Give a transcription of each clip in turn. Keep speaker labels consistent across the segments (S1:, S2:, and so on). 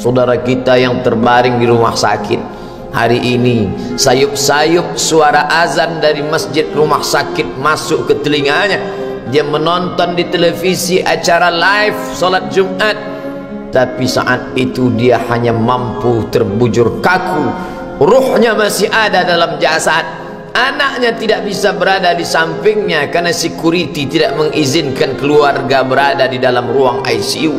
S1: saudara kita yang terbaring di rumah sakit. Hari ini sayup-sayup suara azan dari masjid rumah sakit masuk ke telinganya. Dia menonton di televisi acara live salat Jumat, tapi saat itu dia hanya mampu terbujur kaku. Ruhnya masih ada dalam jasad. Anaknya tidak bisa berada di sampingnya karena security tidak mengizinkan keluarga berada di dalam ruang ICU.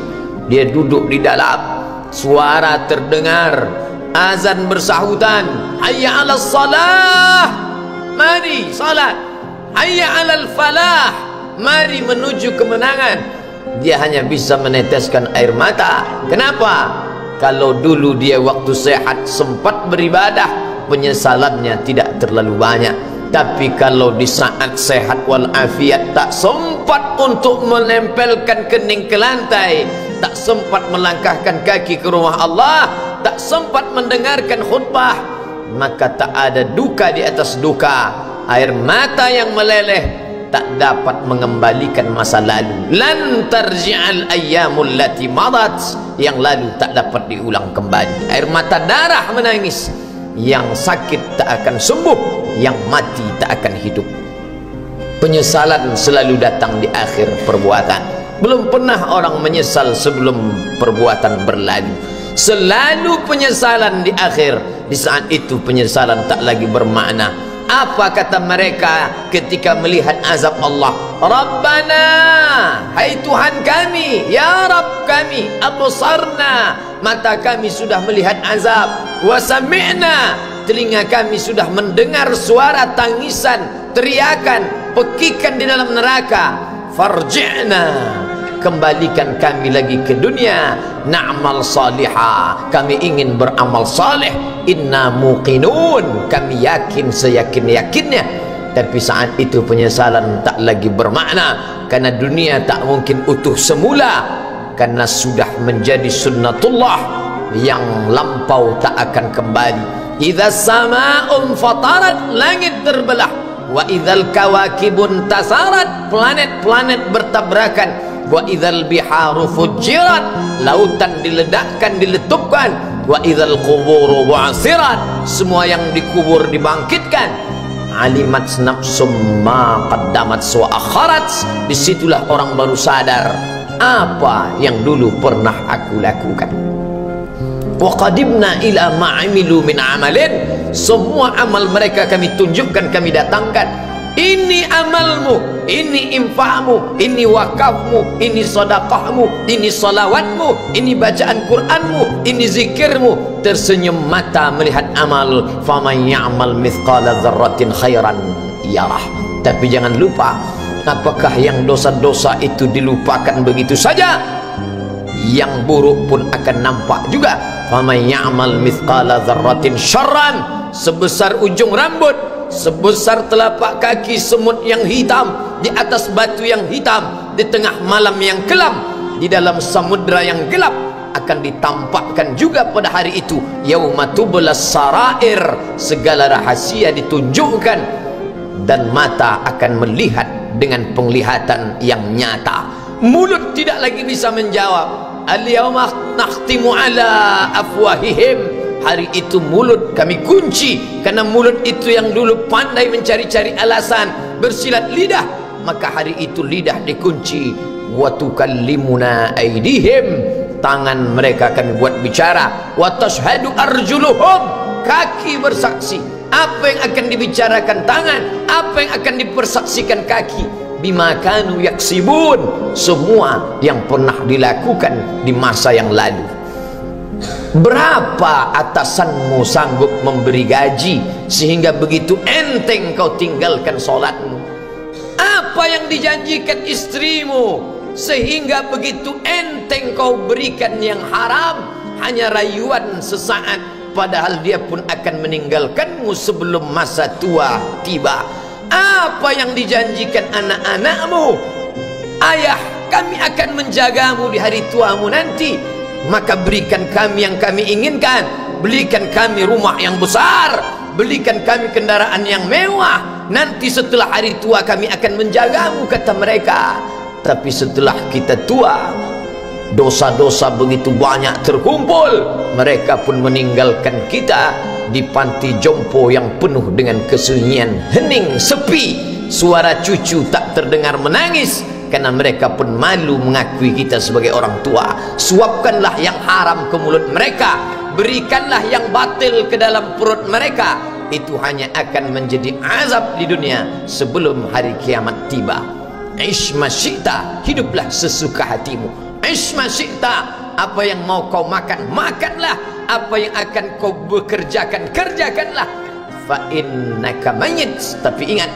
S1: Dia duduk di dalam. Suara terdengar, azan bersahutan, hayya 'alas salah, mari salat, hayya 'alal falah, mari menuju kemenangan. Dia hanya bisa meneteskan air mata. Kenapa? Kalau dulu dia waktu sehat sempat beribadah, penyesalannya tidak terlalu banyak. Tapi kalau di saat sehat walafiat tak sempat untuk menempelkan kening ke lantai, tak sempat melangkahkan kaki ke rumah Allah, tak sempat mendengarkan khutbah, maka tak ada duka di atas duka. Air mata yang meleleh tak dapat mengembalikan masa lalu. Lan tarji'al ayyamul lati madat, yang lalu tak dapat diulang kembali. Air mata darah menangis. Yang sakit tak akan sembuh, yang mati tak akan hidup. Penyesalan selalu datang di akhir perbuatan. Belum pernah orang menyesal sebelum perbuatan berlalu. Selalu penyesalan di akhir. Di saat itu penyesalan tak lagi bermakna. Apa kata mereka ketika melihat azab Allah? Rabbana, hai Tuhan kami, ya Rabb kami, absarna, mata kami sudah melihat azab, wa sami'na, telinga kami sudah mendengar suara tangisan, teriakan, pekikan di dalam neraka. Farji'na, kembalikan kami lagi ke dunia, na'mal salihah, kami ingin beramal saleh, inna muqinun, kami yakin seyakin-yakinnya. Tapi saat itu penyesalan tak lagi bermakna, karena dunia tak mungkin utuh semula, karena sudah menjadi sunnatullah yang lampau tak akan kembali. Idza sama'un fatarat, langit terbelah, wa idzal kawakibun tasarat, planet-planet bertabrakan, wa idzal biharu fujirat, lautan diledakkan, diletupkan, wa idzal quburu bu'sirat, semua yang dikubur dibangkitkan. Alimat nafsum ma qaddamat wa akharat, disitulah orang baru sadar apa yang dulu pernah aku lakukan. Wa qadimna ila ma amilu min amalin, semua amal mereka kami tunjukkan, kami datangkan. Ini amalmu, ini infakmu, ini wakafmu, ini sedekahmu, ini salawatmu, ini bacaan Qur'anmu, ini zikirmu. Tersenyum mata melihat amal. Faman ya'mal mithqala dzarratin khairan yarah. Tapi jangan lupa, apakah yang dosa-dosa itu dilupakan begitu saja? Yang buruk pun akan nampak juga. Faman ya'mal mithqala dzarratin syarran, sebesar ujung rambut, sebesar telapak kaki semut yang hitam, di atas batu yang hitam, di tengah malam yang kelam, di dalam samudra yang gelap, akan ditampakkan juga pada hari itu. Yauma tublas sarair, segala rahasia ditunjukkan, dan mata akan melihat dengan penglihatan yang nyata. Mulut tidak lagi bisa menjawab. Al-yauma nakhtimu ala afwahihim, hari itu mulut kami kunci, karena mulut itu yang dulu pandai mencari-cari alasan, bersilat lidah, maka hari itu lidah dikunci. Wa tukallimuna aydihim, tangan mereka kami buat bicara. Wa tashhadu arjuluhum, kaki bersaksi. Apa yang akan dibicarakan tangan, apa yang akan dipersaksikan kaki? Bima kanu yaksibun, semua yang pernah dilakukan di masa yang lalu. Berapa atasanmu sanggup memberi gaji sehingga begitu enteng kau tinggalkan sholatmu? Apa yang dijanjikan istrimu sehingga begitu enteng kau berikan yang haram? Hanya rayuan sesaat, padahal dia pun akan meninggalkanmu sebelum masa tua tiba. Apa yang dijanjikan anak-anakmu? Ayah, kami akan menjagamu di hari tuamu nanti, maka berikan kami yang kami inginkan, belikan kami rumah yang besar, belikan kami kendaraan yang mewah, nanti setelah hari tua kami akan menjagamu, kata mereka. Tapi setelah kita tua, dosa-dosa begitu banyak terkumpul, mereka pun meninggalkan kita di panti jompo yang penuh dengan kesunyian, hening, sepi, suara cucu tak terdengar menangis, karena mereka pun malu mengakui kita sebagai orang tua. Suapkanlah yang haram ke mulut mereka, berikanlah yang batil ke dalam perut mereka. Itu hanya akan menjadi azab di dunia sebelum hari kiamat tiba. Ish ma syi'ta, hiduplah sesuka hatimu. Ish ma syi'ta, apa yang mau kau makan, makanlah. Apa yang akan kau bekerjakan, kerjakanlah. Fa innaka mayyit, tapi ingat,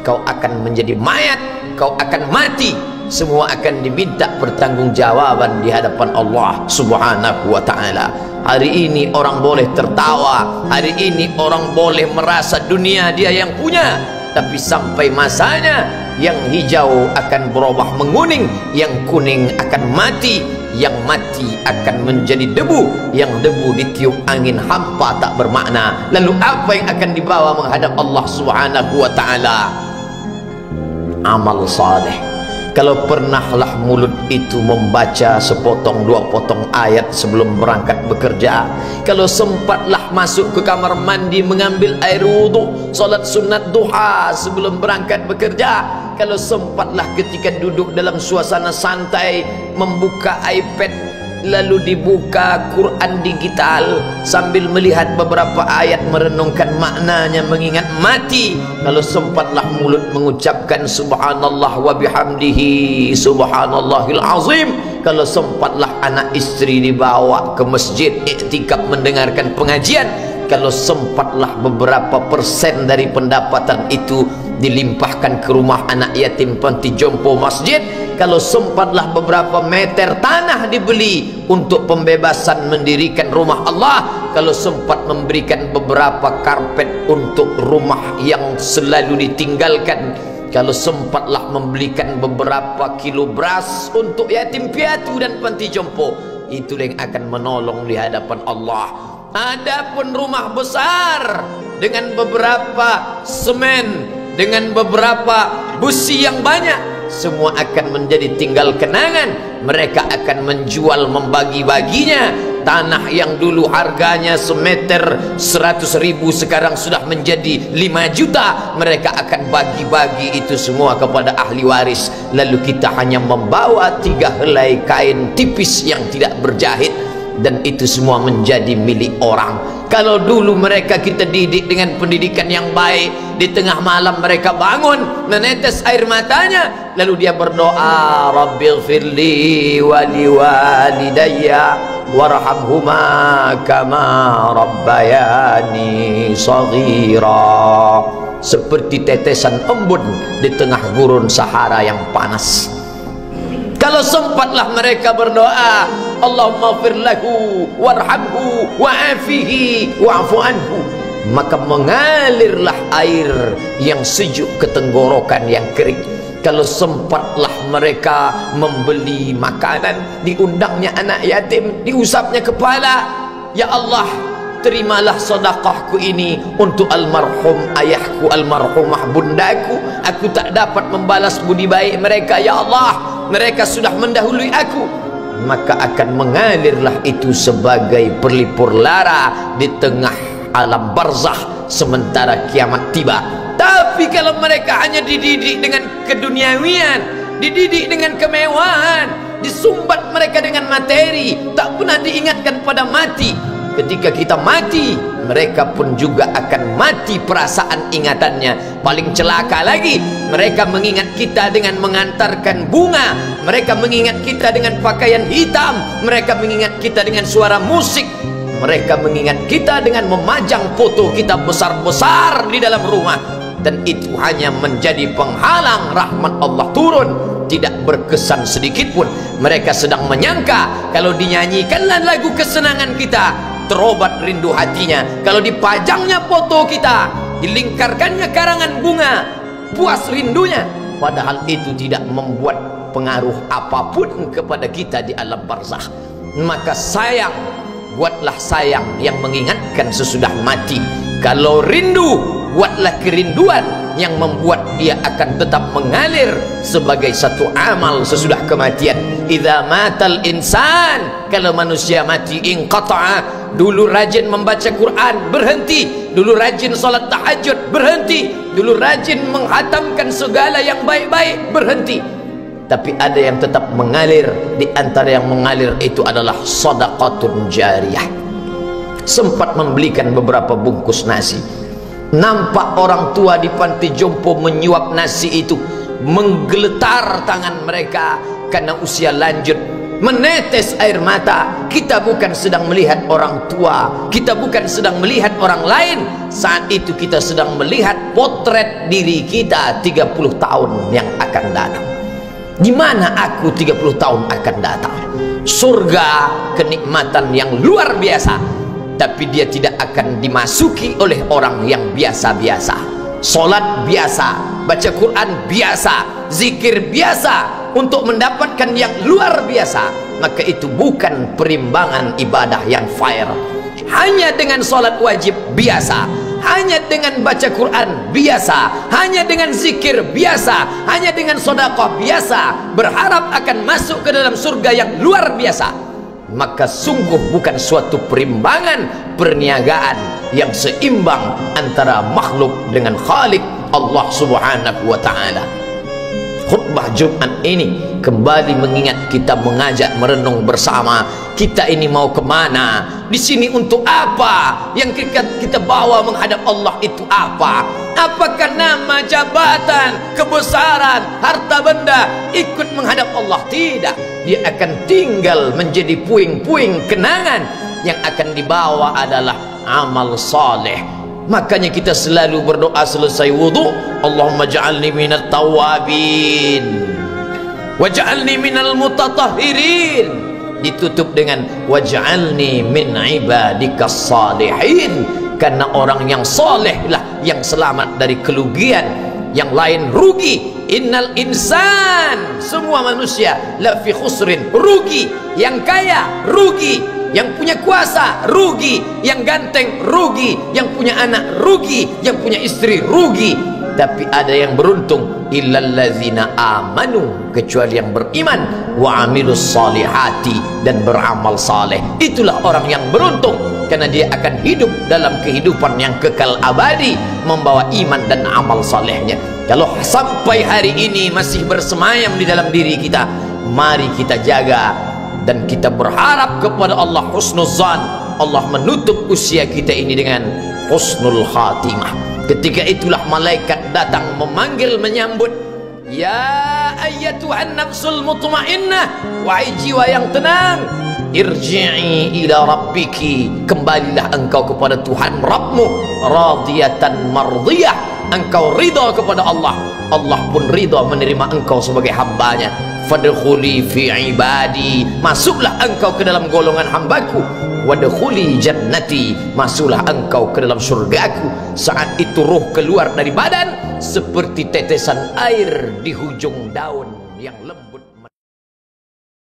S1: kau akan menjadi mayat, kau akan mati. Semua akan diminta pertanggungjawaban di hadapan Allah Subhanahu wa ta'ala. Hari ini orang boleh tertawa, hari ini orang boleh merasa dunia dia yang punya, tapi sampai masanya yang hijau akan berubah menguning, yang kuning akan mati, yang mati akan menjadi debu, yang debu ditiup angin hampa tak bermakna. Lalu apa yang akan dibawa menghadap Allah Subhanahu wa ta'ala? Amal saleh. Kalau pernahlah mulut itu membaca sepotong dua potong ayat sebelum berangkat bekerja, kalau sempatlah masuk ke kamar mandi mengambil air wudhu, solat sunat duha sebelum berangkat bekerja, kalau sempatlah ketika duduk dalam suasana santai membuka iPad lalu dibuka Quran digital sambil melihat beberapa ayat, merenungkan maknanya, mengingat mati, kalau sempatlah mulut mengucapkan subhanallah wa bihamdihi subhanallahil azim, kalau sempatlah anak istri dibawa ke masjid iktikaf mendengarkan pengajian, kalau sempatlah beberapa persen dari pendapatan itu dilimpahkan ke rumah anak yatim panti jompo masjid, kalau sempatlah beberapa meter tanah dibeli untuk pembebasan mendirikan rumah Allah, kalau sempat memberikan beberapa karpet untuk rumah yang selalu ditinggalkan, kalau sempatlah membelikan beberapa kilo beras untuk yatim piatu dan panti jompo, itu yang akan menolong di hadapan Allah. Adapun rumah besar dengan beberapa semen, dengan beberapa busi yang banyak, semua akan menjadi tinggal kenangan. Mereka akan menjual, membagi-baginya. Tanah yang dulu harganya semeter 100.000 sekarang sudah menjadi 5 juta. Mereka akan bagi-bagi itu semua kepada ahli waris. Lalu kita hanya membawa 3 helai kain tipis yang tidak berjahit, dan itu semua menjadi milik orang. Kalau dulu mereka kita didik dengan pendidikan yang baik, di tengah malam mereka bangun menetes air matanya, lalu dia berdoa, Rabbighfirli wa liwalidayya warhamhuma kama rabbayani shaghira, seperti tetesan embun di tengah gurun Sahara yang panas. Kalau sempatlah mereka berdoa, Allahumma ighfir lahu warhamhu wa'afihi wa'fu anhu, maka mengalirlah air yang sejuk ke tenggorokan yang kering. Kalau sempatlah mereka membeli makanan, diundangnya anak yatim, diusapnya kepala, ya Allah, terimalah sedekahku ini untuk almarhum ayahku, almarhumah bundaku. Aku tak dapat membalas budi baik mereka, ya Allah, mereka sudah mendahului aku. Maka akan mengalirlah itu sebagai perlipur lara di tengah alam barzakh sementara kiamat tiba. Tapi kalau mereka hanya dididik dengan keduniawian, dididik dengan kemewahan, disumbat mereka dengan materi, tak pernah diingatkan pada mati. Ketika kita mati, mereka pun juga akan mati perasaan ingatannya. Paling celaka lagi, mereka mengingat kita dengan mengantarkan bunga, mereka mengingat kita dengan pakaian hitam, mereka mengingat kita dengan suara musik, mereka mengingat kita dengan memajang foto kita besar-besar di dalam rumah. Dan itu hanya menjadi penghalang rahmat Allah turun, tidak berkesan sedikit pun. Mereka sedang menyangka kalau dinyanyikanlah lagu kesenangan kita, terobat rindu hatinya. Kalau dipajangnya foto kita, dilingkarkannya karangan bunga, puas rindunya. Padahal itu tidak membuat pengaruh apapun kepada kita di alam barzakh. Maka sayang, buatlah sayang yang mengingatkan sesudah mati. Kalau rindu, buatlah kerinduan yang membuat dia akan tetap mengalir sebagai satu amal sesudah kematian. Idza matal insan, kalau manusia mati, inqata'a, dulu rajin membaca Quran berhenti, dulu rajin salat tahajud berhenti, dulu rajin menghatamkan segala yang baik-baik berhenti. Tapi ada yang tetap mengalir. Di antara yang mengalir itu adalah sedekatun jariyah. Sempat membelikan beberapa bungkus nasi, nampak orang tua di panti jompo menyuap nasi itu, menggeletar tangan mereka karena usia lanjut, menetes air mata. Kita bukan sedang melihat orang tua, kita bukan sedang melihat orang lain, saat itu kita sedang melihat potret diri kita 30 tahun yang akan datang. Di mana aku 30 tahun akan datang? Surga, kenikmatan yang luar biasa, tapi dia tidak akan dimasuki oleh orang yang biasa-biasa. Solat biasa, baca Quran biasa, zikir biasa, untuk mendapatkan yang luar biasa, maka itu bukan perimbangan ibadah yang fair. Hanya dengan solat wajib biasa, hanya dengan baca Quran biasa, hanya dengan zikir biasa, hanya dengan sedekah biasa, berharap akan masuk ke dalam surga yang luar biasa, maka sungguh bukan suatu perimbangan perniagaan yang seimbang antara makhluk dengan Khalik Allah Subhanahu wa ta'ala. Khutbah Jumat ini kembali mengingat kita, mengajak merenung bersama, kita ini mau kemana, di sini untuk apa, yang kita bawa menghadap Allah itu apa? Apakah nama, jabatan, kebesaran, harta benda ikut menghadap Allah? Tidak, dia akan tinggal menjadi puing-puing kenangan. Yang akan dibawa adalah amal saleh. Makanya kita selalu berdoa selesai wudu, Allahumma ja'alni minat tawabin waj'alni minal mutatahhirin, ditutup dengan waj'alni min ibadikas salihin, karena orang yang soleh lah yang selamat dari kerugian, yang lain rugi. Innal insan, semua manusia la fi khusrin, rugi. Yang kaya rugi, yang punya kuasa rugi, yang ganteng rugi, yang punya anak rugi, yang punya istri rugi. Tapi ada yang beruntung, illallazina amanu, kecuali yang beriman, wa amilus salihati, dan beramal saleh. Itulah orang yang beruntung, karena dia akan hidup dalam kehidupan yang kekal abadi, membawa iman dan amal salehnya. Kalau sampai hari ini masih bersemayam di dalam diri kita, mari kita jaga dan kita berharap kepada Allah husnuzan. Allah menutup usia kita ini dengan husnul khatimah. Ketika itulah malaikat datang memanggil, menyambut, ya ayyatuhan nafsul mutmainnah, wahai jiwa yang tenang, irji'i ila rabbiki, kembalilah engkau kepada Tuhan Rabbmu, radiyatan mardiyah, engkau ridha kepada Allah, Allah pun ridha menerima engkau sebagai hambanya. Fadkhuli fi ibadi, masuklah engkau ke dalam golongan hambaku. Wadkhuli jannati, masuklah engkau ke dalam surgaku. Saat itu ruh keluar dari badan seperti tetesan air di hujung daun yang lembut.